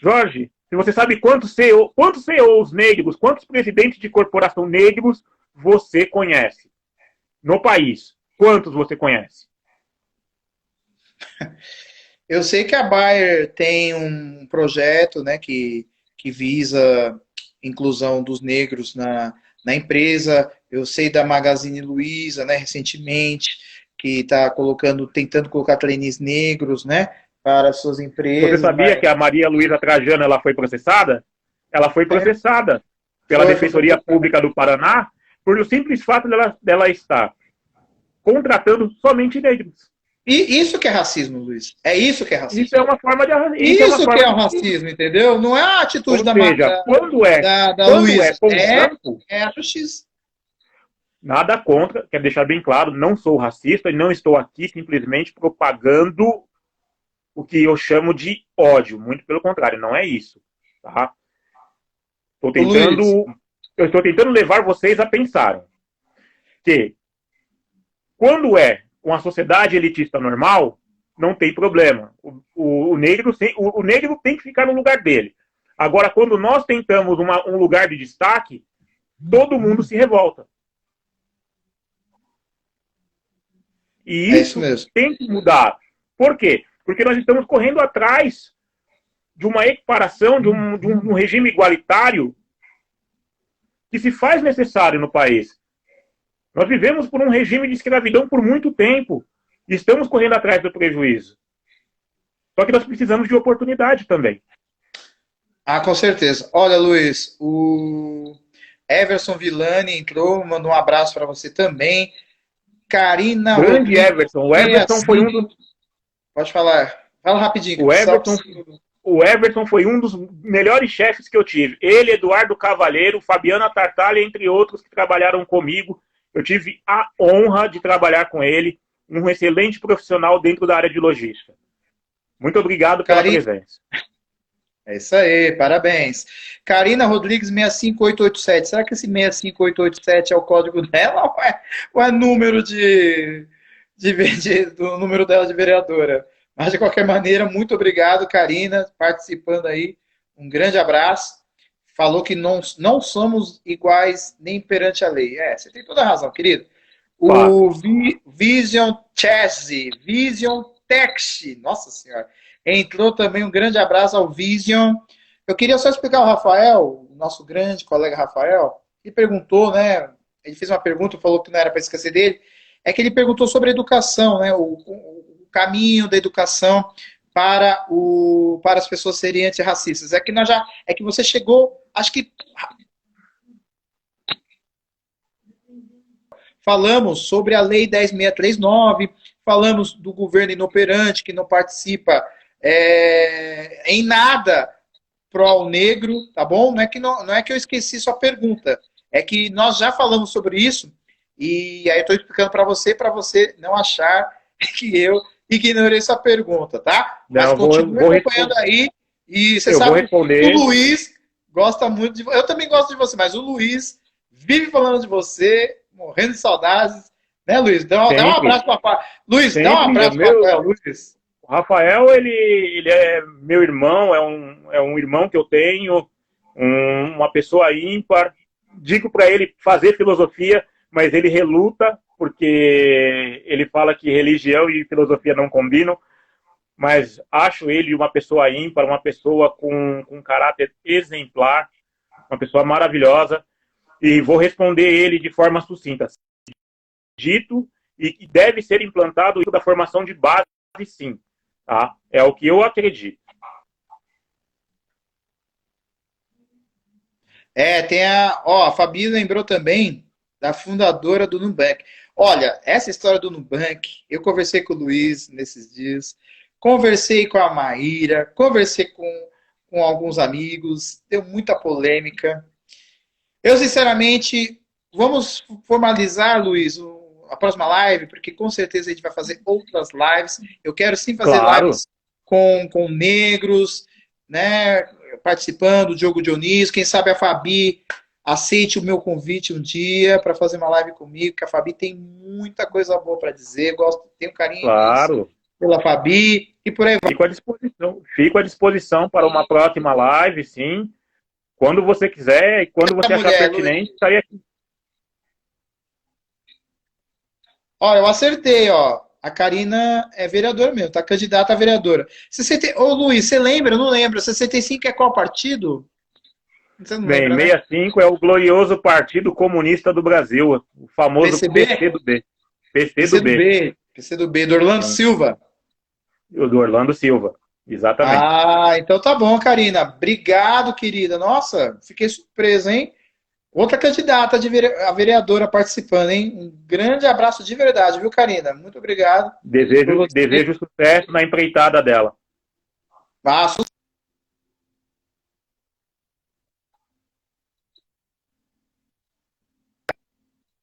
Jorge, se você sabe quantos CEOs negros, quantos presidentes de corporação negros você conhece no país? Quantos você conhece? Eu sei que a Bayer tem um projeto, né, que visa inclusão dos negros na empresa. Eu sei da Magazine Luiza, né, recentemente, que está tentando colocar trainees negros, né, para suas Você empresas. sabia que a Maria Luísa Trajano ela foi processada? Ela foi processada pela Defensoria Pública do Paraná por o simples fato dela estar contratando somente negros. E isso que é racismo, Luiz. É isso que é racismo. Isso é uma forma de racismo. Isso que é o racismo, entendeu? Não é a atitude da Luísa. É a justiça. Nada contra, quero deixar bem claro, não sou racista e não estou aqui simplesmente propagando o que eu chamo de ódio. Muito pelo contrário, não é isso. Tá? Eu estou tentando levar vocês a pensarem que quando é com a sociedade elitista normal, não tem problema. O negro tem que ficar no lugar dele. Agora, quando nós tentamos um lugar de destaque, todo mundo se revolta. E isso tem que mudar. Por quê? Porque nós estamos correndo atrás de uma equiparação, de um regime igualitário que se faz necessário no país. Nós vivemos por um regime de escravidão por muito tempo e estamos correndo atrás do prejuízo. Só que nós precisamos de oportunidade também. Ah, com certeza. Olha, Luiz, o Everson Villani entrou, mandou um abraço para você também. Karina Grande Rodrigues, Everson. O Everson foi um dos... Pode falar. Fala rapidinho. O Everson foi um dos melhores chefes que eu tive. Ele, Eduardo Cavalheiro, Fabiana Tartaglia, entre outros que trabalharam comigo. Eu tive a honra de trabalhar com ele, um excelente profissional dentro da área de logística. Muito obrigado pela presença. É isso aí, parabéns. Karina Rodrigues 65887. Será que esse 65887 é o código dela ou é número do número dela de vereadora? Mas, de qualquer maneira, muito obrigado, Karina, participando aí. Um grande abraço. Falou que não somos iguais nem perante a lei. Você tem toda a razão, querido. O Vision Chessy, Vision Text, nossa senhora, entrou também. Um grande abraço ao Vision. Eu queria só explicar ao Rafael, nosso grande colega Rafael, ele perguntou, né? Ele fez uma pergunta, falou que não era para esquecer dele. É que ele perguntou sobre a educação, né? O caminho da educação para as pessoas serem antirracistas. É que você chegou, acho que falamos sobre a Lei 10.639, falamos do governo inoperante que não participa em nada pró negro, tá bom? Não é que eu esqueci sua pergunta, é que nós já falamos sobre isso e aí eu estou explicando para você não achar que eu ignorei sua pergunta, tá? Mas continue acompanhando aí. E você sabe que o Luiz gosta muito de você. Eu também gosto de você, mas o Luiz vive falando de você, morrendo de saudades. Né, Luiz? Dá um abraço para o papai. Luiz, dá um abraço para o Rafael, Luiz. O Rafael, ele é meu irmão, é um irmão que eu tenho, uma pessoa ímpar. Digo para ele fazer filosofia, mas ele reluta, porque ele fala que religião e filosofia não combinam, mas acho ele uma pessoa ímpar, uma pessoa com caráter exemplar, uma pessoa maravilhosa, e vou responder ele de forma sucinta. Dito e que deve ser implantado da formação de base, sim. Tá? É o que eu acredito. A Fabi lembrou também da fundadora do Nubank. Olha, essa história do Nubank, eu conversei com o Luiz nesses dias, conversei com a Maíra, conversei com alguns amigos, deu muita polêmica. Eu, sinceramente, vamos formalizar, Luiz, a próxima live, porque com certeza a gente vai fazer outras lives. Eu quero sim fazer lives com negros, né, participando, o Diogo Dionísio, quem sabe a Fabi aceite o meu convite um dia para fazer uma live comigo, que a Fabi tem muita coisa boa para dizer, gosto, tenho um carinho imenso Claro. pela Fabi, e por aí vai. Fico à disposição para uma próxima live, sim. Quando você quiser e quando você achar Mulher, pertinente, estarei aqui. ó, eu acertei, ó. A Karina é vereadora mesmo, tá candidata a vereadora. Ô, Luiz, você lembra? Eu não lembro. 65 é qual partido? Você não Bem, lembra, né? 65 é o glorioso Partido Comunista do Brasil, o famoso PCB? PCdoB. PCdoB, PCdoB. PCdoB, do Orlando sim. Silva. O do Orlando Silva, exatamente. Ah, então tá bom, Karina. Obrigado, querida. Nossa, fiquei surpresa, hein? Outra candidata a vereadora participando, hein? Um grande abraço de verdade, viu, Karina? Muito obrigado por você. Desejo sucesso na empreitada dela. Ah,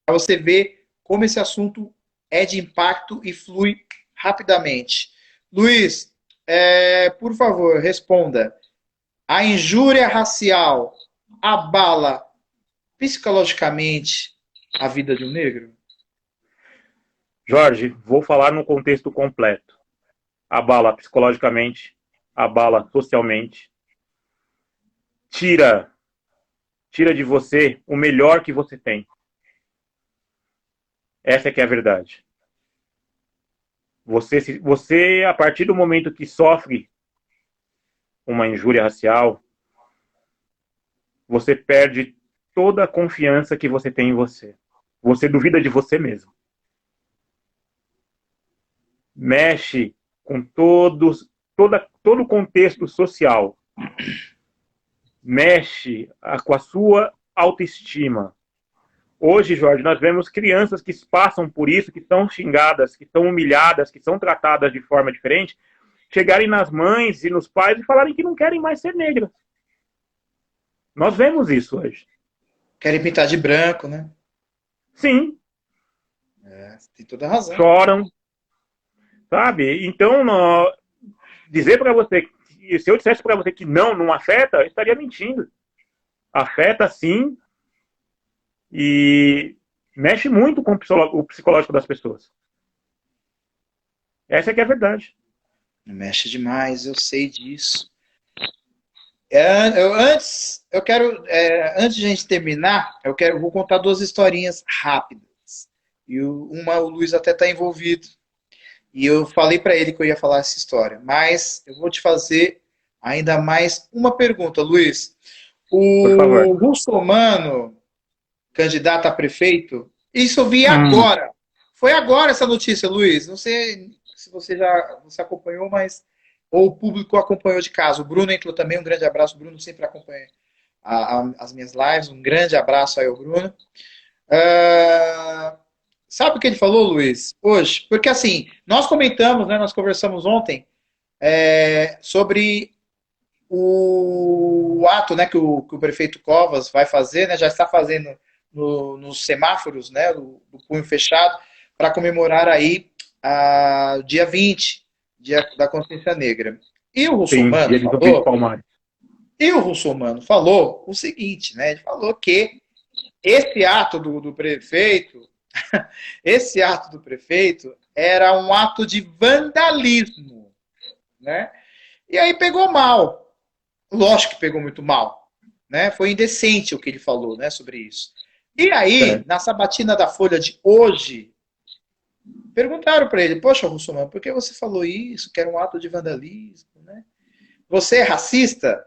para você ver como esse assunto é de impacto e flui rapidamente. Luiz, por favor, responda. A injúria racial abala psicologicamente a vida de um negro? Jorge, vou falar no contexto completo. Abala psicologicamente, abala socialmente, tira de você o melhor que você tem. Essa é que é a verdade. Você, a partir do momento que sofre uma injúria racial, você perde toda a confiança que você tem em você. Você duvida de você mesmo. Mexe com todo o contexto social. Mexe com a sua autoestima. Hoje, Jorge, nós vemos crianças que passam por isso, que são xingadas, que são humilhadas, que são tratadas de forma diferente, chegarem nas mães e nos pais e falarem que não querem mais ser negras. Nós vemos isso hoje. Querem pintar de branco, né? Sim. Tem toda a razão. Choram. Sabe? Então, dizer para você, se eu dissesse para você que não afeta, eu estaria mentindo. Afeta sim e mexe muito com o psicológico das pessoas. Essa é que é a verdade. Mexe demais, eu sei disso. Antes de a gente terminar, vou contar duas historinhas rápidas. E o Luiz até está envolvido. E eu falei para ele que eu ia falar essa história. Mas eu vou te fazer ainda mais uma pergunta, Luiz. O Russomano, candidato a prefeito, isso eu vi agora. Foi agora essa notícia, Luiz. Não sei se você acompanhou, mas ou o público acompanhou de casa. O Bruno entrou também, um grande abraço. O Bruno sempre acompanha as minhas lives. Um grande abraço aí ao Bruno. Sabe o que ele falou, Luiz, hoje? Porque assim, nós comentamos, né, nós conversamos ontem sobre o ato, né, que o prefeito Covas vai fazer, né, já está fazendo nos semáforos, né, do punho fechado, para comemorar aí dia 20, dia da consciência negra. E o Russomano falou o seguinte, né, ele falou que esse ato do prefeito esse ato do prefeito era um ato de vandalismo, né? E aí pegou mal. Lógico que pegou muito mal, né? Foi indecente o que ele falou, né, sobre isso. E aí, na sabatina da Folha de hoje, perguntaram para ele: poxa, Russomano, por que você falou isso? Que era um ato de vandalismo, né? Você é racista?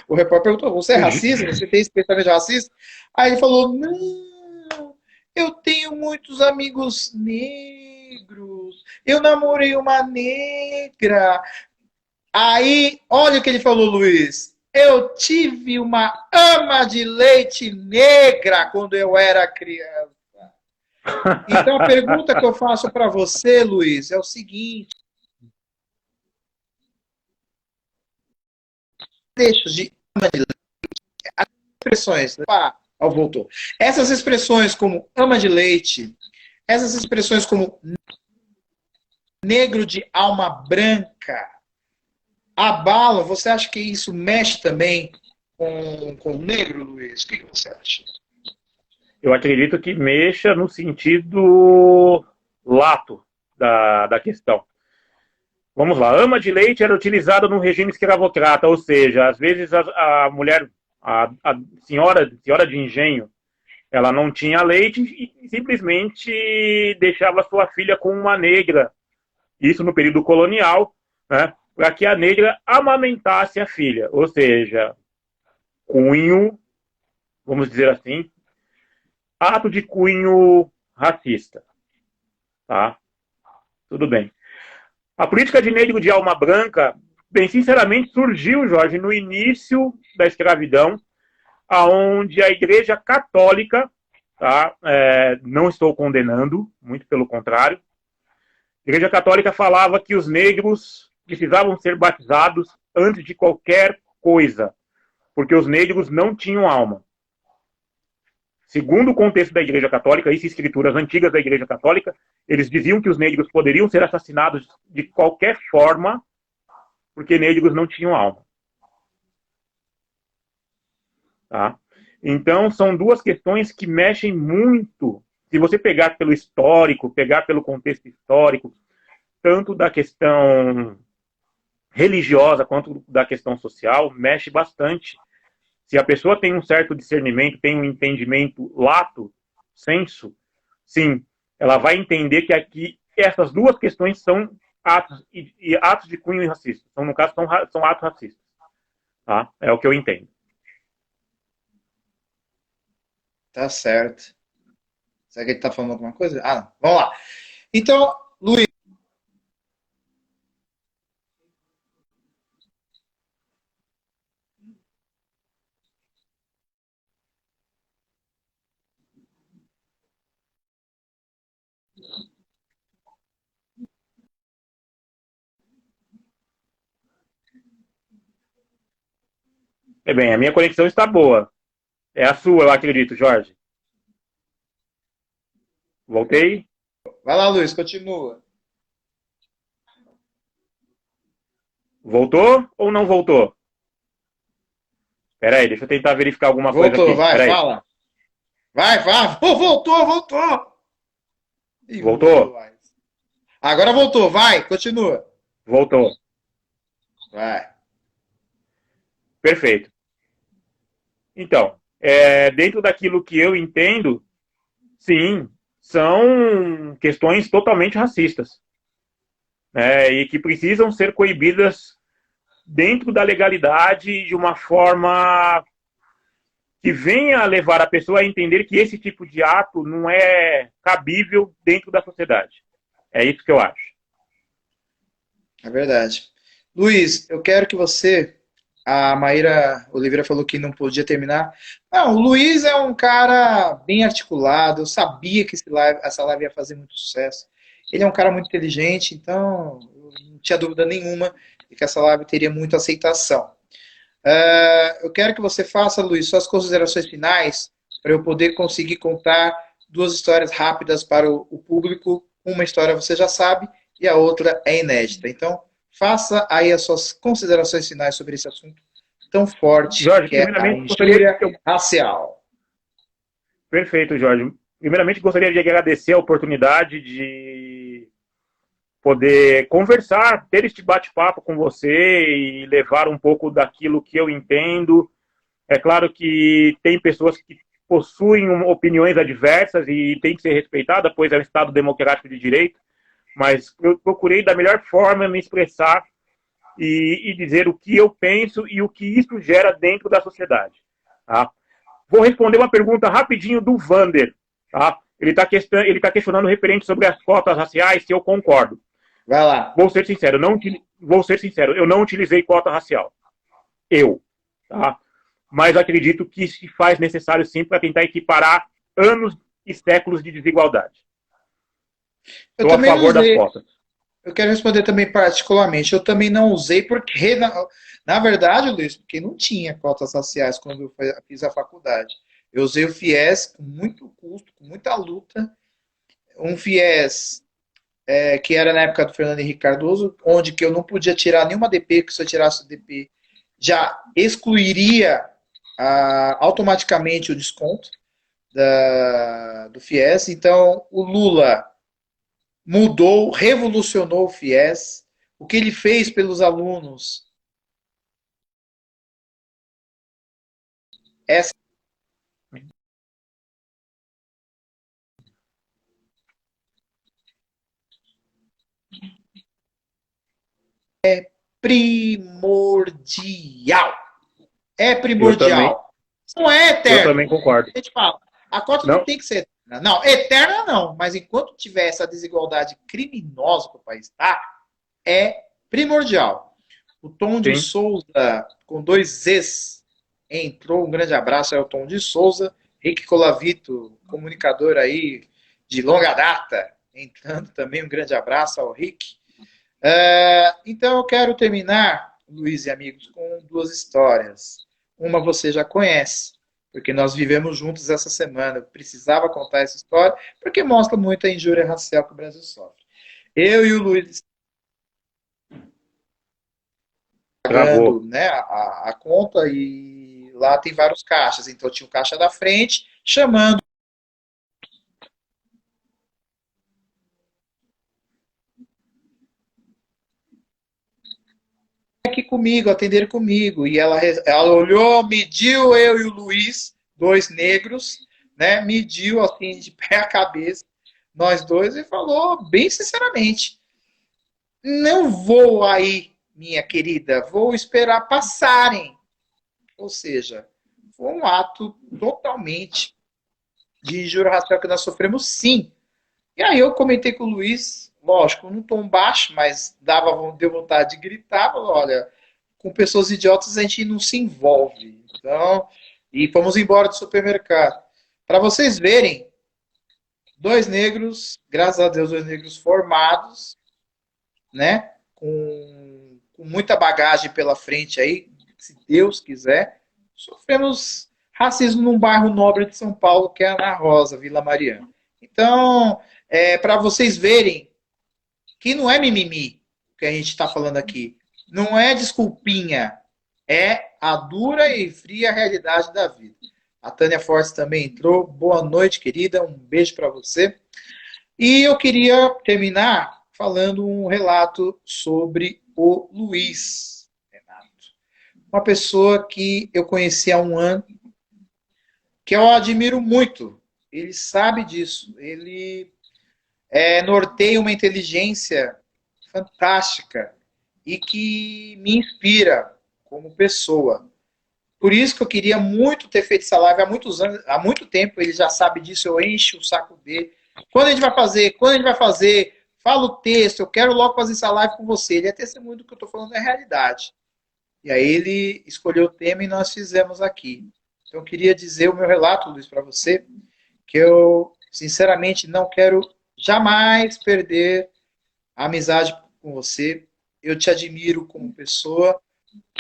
O repórter perguntou: você é racista? Você tem esse pensamento racista? Aí ele falou: não. Eu tenho muitos amigos negros. Eu namorei uma negra. Aí, olha o que ele falou, Luiz. Eu tive uma ama de leite negra quando eu era criança. Então, a pergunta que eu faço para você, Luiz, é o seguinte. Deixa de ama de leite. As expressões, voltou. Essas expressões como ama de leite, essas expressões como negro de alma branca, branca abalam, você acha que isso mexe também com o negro, Luiz? O que você acha? Eu acredito que mexa no sentido lato da questão. Vamos lá, ama de leite era utilizada no regime escravocrata, ou seja, às vezes a mulher, a senhora de engenho, ela não tinha leite e simplesmente deixava sua filha com uma negra, isso no período colonial, né, para que a negra amamentasse a filha, ou seja, cunho, vamos dizer assim, ato de cunho racista, tá? Tudo bem. A política de negro de alma branca, bem sinceramente, surgiu, Jorge, no início da escravidão, aonde a Igreja Católica, tá? Não estou condenando, muito pelo contrário, a Igreja Católica falava que os negros precisavam ser batizados antes de qualquer coisa, porque os negros não tinham alma. Segundo o contexto da Igreja Católica, isso escrituras antigas da Igreja Católica, eles diziam que os negros poderiam ser assassinados de qualquer forma, porque negros não tinham alma. Tá? Então, são duas questões que mexem muito. Se você pegar pelo histórico, pegar pelo contexto histórico, tanto da questão religiosa quanto da questão social, mexe bastante. Se a pessoa tem um certo discernimento, tem um entendimento lato, senso, sim, ela vai entender que aqui essas duas questões são atos e atos de cunho racista. Então, no caso, são atos racistas. Tá? É o que eu entendo. Tá certo. Será que ele tá falando alguma coisa? Ah, não. Vamos lá. Então, Luiz. Bem, a minha conexão está boa. É a sua, eu acredito, Jorge. Voltei? Vai lá, Luiz, continua. Voltou ou não voltou? Espera aí, deixa eu tentar verificar alguma coisa Voltou, aqui. vai, Pera aí. fala. Vai. Oh, voltou. Ih, voltou, Voltou? vai. Agora voltou, vai, continua. Voltou. Vai. Perfeito. Então, dentro daquilo que eu entendo, sim, são questões totalmente racistas, né, e que precisam ser coibidas dentro da legalidade de uma forma que venha a levar a pessoa a entender que esse tipo de ato não é cabível dentro da sociedade. É isso que eu acho. É verdade. Luiz, eu quero que você. A Maíra Oliveira falou que não podia terminar. Não, o Luiz é um cara bem articulado. Eu sabia que essa live ia fazer muito sucesso. Ele é um cara muito inteligente, então eu não tinha dúvida nenhuma de que essa live teria muita aceitação. Eu quero que você faça, Luiz, suas considerações finais para eu poder conseguir contar duas histórias rápidas para o público. Uma história você já sabe e a outra é inédita. Então, faça aí as suas considerações finais sobre esse assunto tão forte Jorge, que é a primeiramente gostaria injúria racial. Perfeito, Jorge. Primeiramente gostaria de agradecer a oportunidade de poder conversar, ter este bate-papo com você e levar um pouco daquilo que eu entendo. É claro que tem pessoas que possuem opiniões adversas e tem que ser respeitada, pois é um Estado democrático de direito, mas eu procurei da melhor forma me expressar e dizer o que eu penso e o que isso gera dentro da sociedade. Tá? Vou responder uma pergunta rapidinho do Vander. Tá? Ele está questionando referente sobre as cotas raciais, se eu concordo. Vai lá. Vou ser sincero, eu não utilizei cota racial. Tá? Mas acredito que se faz necessário sim para tentar equiparar anos e séculos de desigualdade. Eu Estou a também não favor das usei. cotas. Eu quero responder também particularmente. Eu também não usei porque, na verdade, Luiz, porque não tinha cotas raciais quando eu fiz a faculdade. Eu usei o FIES com muito custo, com muita luta. Um FIES que era na época do Fernando Henrique Cardoso, onde que eu não podia tirar nenhuma DP, que se eu tirasse o DP já excluiria automaticamente o desconto do FIES. Então, o Lula mudou, revolucionou o FIES. O que ele fez pelos alunos é primordial. É Eu também, primordial. Não é eu eterno. também concordo. A gente fala, a cota não Não, tem que ser eterna. Não, eterna não. Mas enquanto tiver essa desigualdade criminosa que o país está, é primordial. O Tom de sim. Souza, com dois Zs, entrou. Um grande abraço ao Tom de Souza. Rick Colavito, comunicador aí de longa data, entrando também. Um grande abraço ao Rick. Então eu quero terminar, Luiz e amigos, com duas histórias. Uma você já conhece, porque nós vivemos juntos essa semana. Eu precisava contar essa história, porque mostra muito a injúria racial que o Brasil sofre. Eu e o Luiz Travou. pagando, né, a conta, e lá tem vários caixas. Então tinha o caixa da frente, chamando aqui comigo, atender comigo. E ela olhou, mediu eu e o Luiz, dois negros, né? Mediu assim de pé a cabeça, nós dois, e falou bem sinceramente: não vou aí, minha querida, vou esperar passarem. Ou seja, foi um ato totalmente de injúria racial que nós sofremos, sim. E aí eu comentei com o Luiz, lógico, num tom baixo, mas deu vontade de gritar, falou, olha, com pessoas idiotas a gente não se envolve. Então, e fomos embora do supermercado. Para vocês verem, dois negros, graças a Deus, dois negros formados, né? Com muita bagagem pela frente aí, se Deus quiser, sofremos racismo num bairro nobre de São Paulo, que é Ana Rosa, Vila Mariana. Então, para vocês verem que não é mimimi que a gente está falando aqui. Não é desculpinha. É a dura e fria realidade da vida. A Tânia Fortes também entrou. Boa noite, querida. Um beijo para você. E eu queria terminar falando um relato sobre o Luiz Renato. Uma pessoa que eu conheci há um ano, que eu admiro muito. Ele sabe disso. Ele norteia uma inteligência fantástica e que me inspira como pessoa. Por isso que eu queria muito ter feito essa live há muitos anos, há muito tempo. Ele já sabe disso, eu encho o saco dele. Quando a gente vai fazer? Quando a gente vai fazer? Fala o texto, eu quero logo fazer essa live com você. Ele é testemunho do que eu estou falando, é realidade. E aí ele escolheu o tema e nós fizemos aqui. Então eu queria dizer o meu relato, Luiz, para você, que eu, sinceramente, não quero jamais perder a amizade com você. Eu te admiro como pessoa,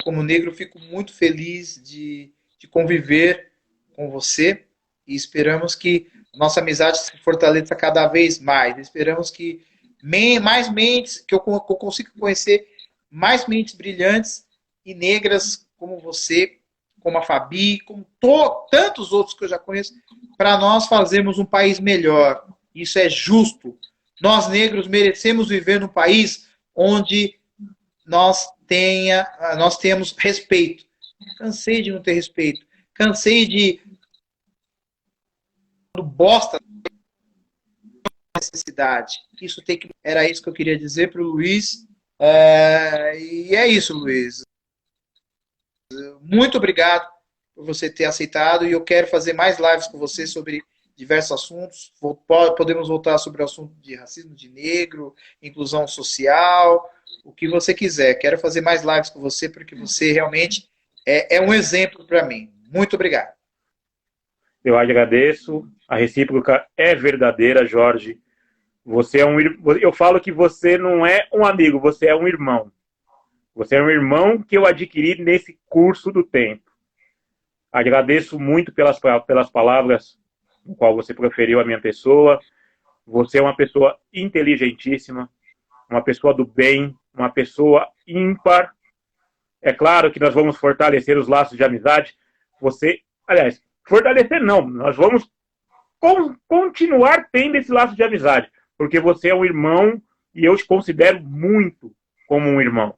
como negro, fico muito feliz de conviver com você e esperamos que nossa amizade se fortaleça cada vez mais. Esperamos que mais mentes, que eu consiga conhecer mais mentes brilhantes e negras como você, como a Fabi, como tantos outros que eu já conheço, para nós fazermos um país melhor. Isso é justo. Nós negros merecemos viver num país onde nós temos respeito. Cansei de não ter respeito. Cansei de bosta necessidade. Isso tem que. Era isso que eu queria dizer para o Luiz. E é isso, Luiz. Muito obrigado por você ter aceitado e eu quero fazer mais lives com você sobre diversos assuntos. Podemos voltar sobre o assunto de racismo de negro, inclusão social, o que você quiser. Quero fazer mais lives com você porque você realmente é um exemplo para mim. Muito obrigado. Eu agradeço. A recíproca é verdadeira, Jorge. Você é eu falo que você não é um amigo, você é um irmão. Você é um irmão que eu adquiri nesse curso do tempo. Agradeço muito pelas palavras no qual você proferiu a minha pessoa. Você é uma pessoa inteligentíssima, uma pessoa do bem, uma pessoa ímpar. É claro que nós vamos fortalecer os laços de amizade. Você, aliás, fortalecer não, nós vamos continuar tendo esse laço de amizade, porque você é um irmão e eu te considero muito como um irmão.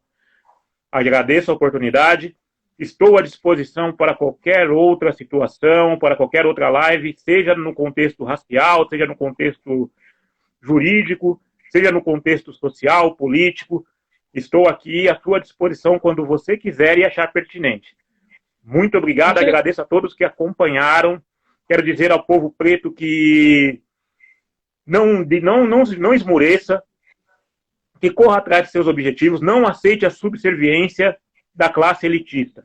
Agradeço a oportunidade, estou à disposição para qualquer outra situação, para qualquer outra live, seja no contexto racial, seja no contexto jurídico, seja no contexto social, político. Estou aqui à sua disposição quando você quiser e achar pertinente. Muito obrigado, agradeço a todos que acompanharam. Quero dizer ao povo preto que não esmoreça, que corra atrás de seus objetivos, não aceite a subserviência da classe elitista.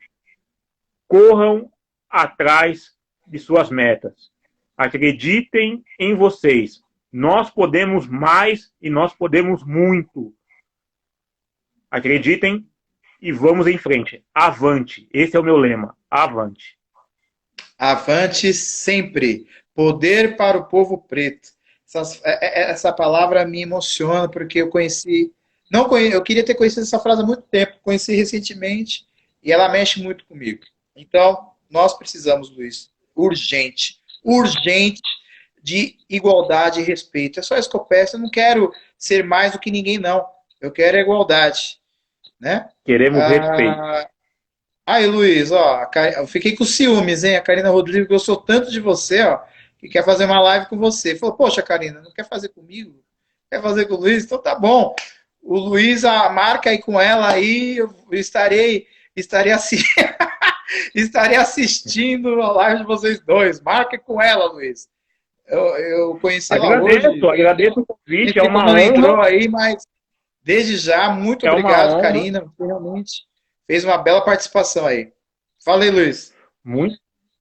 Corram atrás de suas metas. Acreditem em vocês. Nós podemos mais e nós podemos muito. Acreditem e vamos em frente. Avante. Esse é o meu lema. Avante. Avante sempre. Poder para o povo preto. Essa palavra me emociona, porque eu conheci... eu queria ter conhecido essa frase há muito tempo. Conheci recentemente e ela mexe muito comigo. Então, nós precisamos, Luiz, urgente de igualdade e respeito. É só isso que eu peço. Eu não quero ser mais do que ninguém, não. Eu quero igualdade. Né? Queremos respeito. Aí, Luiz, ó, eu fiquei com ciúmes, hein? A Karina Rodrigues gostou tanto de você, ó, que quer fazer uma live com você. Falou, poxa, Karina, não quer fazer comigo? Quer fazer com o Luiz? Então tá bom. O Luiz, marca aí com ela aí, eu estarei assistindo a live de vocês dois. Marca com ela, Luiz. Eu conheci ela hoje. Agradeço o convite, é uma não honra. Entrou aí, mas desde já, muito obrigado, Karina. Você realmente fez uma bela participação aí. Fala aí, Luiz.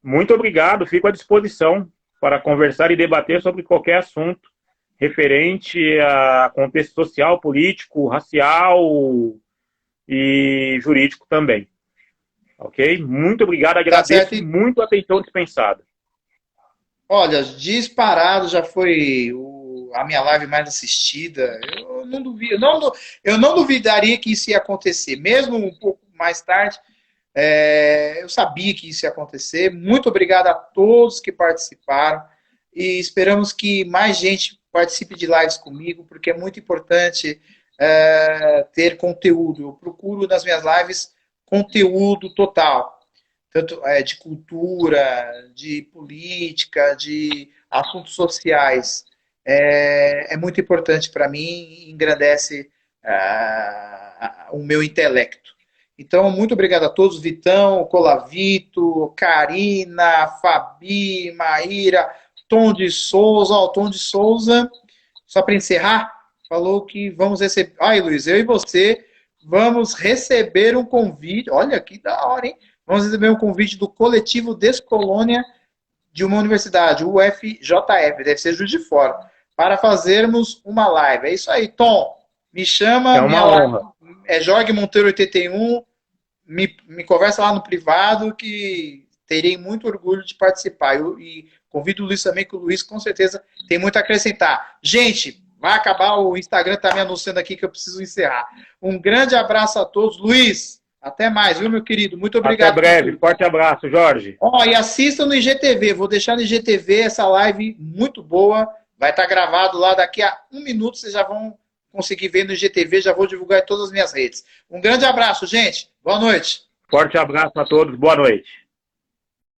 Muito obrigado. Fico à disposição para conversar e debater sobre qualquer assunto referente a contexto social, político, racial e jurídico também. Ok? Muito obrigado. Agradeço muito a atenção dispensada. Olha, disparado já foi a minha live mais assistida. Eu não duvido, eu não duvidaria que isso ia acontecer, mesmo um pouco mais tarde. Eu sabia que isso ia acontecer. Muito obrigado a todos que participaram e esperamos que mais gente participe de lives comigo, porque é muito importante ter conteúdo. Eu procuro nas minhas lives conteúdo total, tanto de cultura, de política, de assuntos sociais. É muito importante para mim e engrandece o meu intelecto. Então, muito obrigado a todos, Vitão, Colavito, Karina, Fabi, Maíra, Tom de Souza. O Tom de Souza, só para encerrar, falou que vamos receber... Ai, Luiz, eu e você vamos receber um convite. Olha, que da hora, hein? Vamos receber um convite do Coletivo Descolônia de uma universidade, o UFJF, deve ser Juiz de Fora, para fazermos uma live. É isso aí, Tom. Me chama. É uma honra. É Jorge Monteiro 81. Me conversa lá no privado que terei muito orgulho de participar. E convido o Luiz também, que o Luiz com certeza tem muito a acrescentar. Gente, vai acabar, o Instagram está me anunciando aqui que eu preciso encerrar. Um grande abraço a todos. Luiz, até mais, viu, meu querido? Muito obrigado. Até breve. Forte abraço, Jorge. E assistam no IGTV. Vou deixar no IGTV essa live muito boa. Vai estar gravado lá daqui a 1 minuto. Vocês já vão conseguir ver no IGTV. Já vou divulgar em todas as minhas redes. Um grande abraço, gente. Boa noite. Forte abraço a todos. Boa noite.